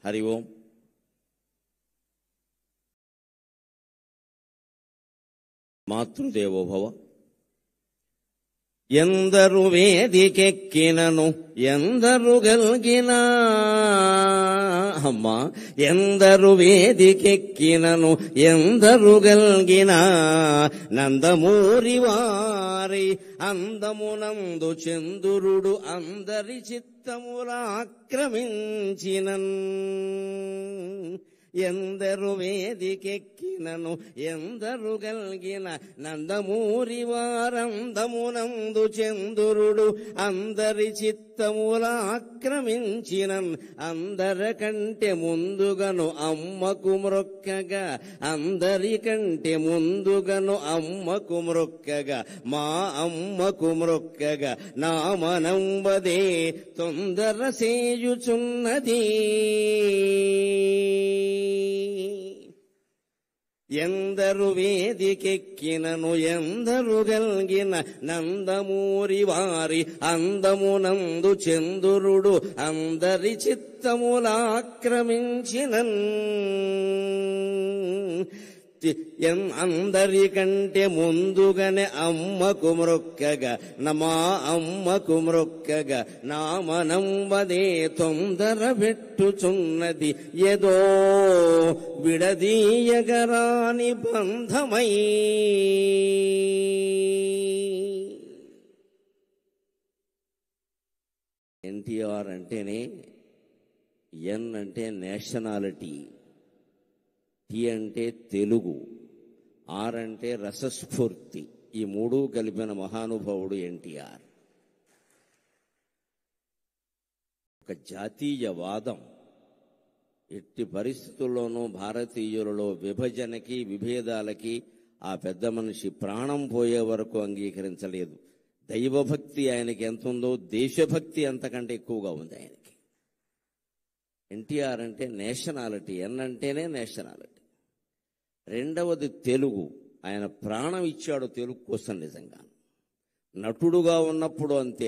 హరి ఓం. మాతృదేవోభవ. ఎందరు వేదికెక్కినను ఎందరు గల్గినా అమ్మా, ఎందరు వేదికెక్కినను ఎందరు గల్గినా నందమూరి వారి అందమునందు చంద్రుడు అందరి చిత్తములాక్రమించినన్. ఎందరు వేదికెక్కినను ఎందరు గల్గిన నందమూరి వారందమునందు చంద్రుడు అందరి చిత్తములాక్రమించినన్. అందరికంటే ముందుగను అమ్మకు మ్రొక్కగా, అందరికంటే ముందుగను అమ్మకు మ్రొక్కగా, మా అమ్మకు మ్రొక్కగా నా మనంబదే తొందర సేయుచున్నది. ఎందరు వేదికెక్కినను ఎందరు గల్గిన నందమూరి వారి అందమునందు చంద్రుడు అందరి చిత్తములాక్రమించినన్. అందరికంటే ముందుగానే అమ్మకు మ్రొక్కగా, మా అమ్మకు మ్రొక్కగా నా మనంబదే తొందర పెట్టుచున్నది. ఏదో విడదీయగరాని బంధమై. ఎన్టీఆర్ అంటేనే ఎన్ అంటే నేషనాలిటీ, టీ అంటే తెలుగు, ఆర్ అంటే రసస్ఫూర్తి. ఈ మూడు కలిపిన మహానుభావుడు ఎన్టీఆర్. ఒక జాతీయవాదం ఎట్టి పరిస్థితుల్లోనూ భారతీయులలో విభజనకి విభేదాలకి ఆ పెద్ద మనిషి ప్రాణం పోయే వరకు అంగీకరించలేదు. దైవభక్తి ఆయనకి ఎంత ఉందో దేశభక్తి అంతకంటే ఎక్కువగా ఉంది ఆయనకి. ఎన్టీఆర్ అంటే నేషనాలిటీ, ఎన్ అంటేనే నేషనాలిటీ. రెండవది తెలుగు. ఆయన ప్రాణం ఇచ్చాడు తెలుగు కోసం. నిజంగా నటుడుగా ఉన్నప్పుడు అంతే.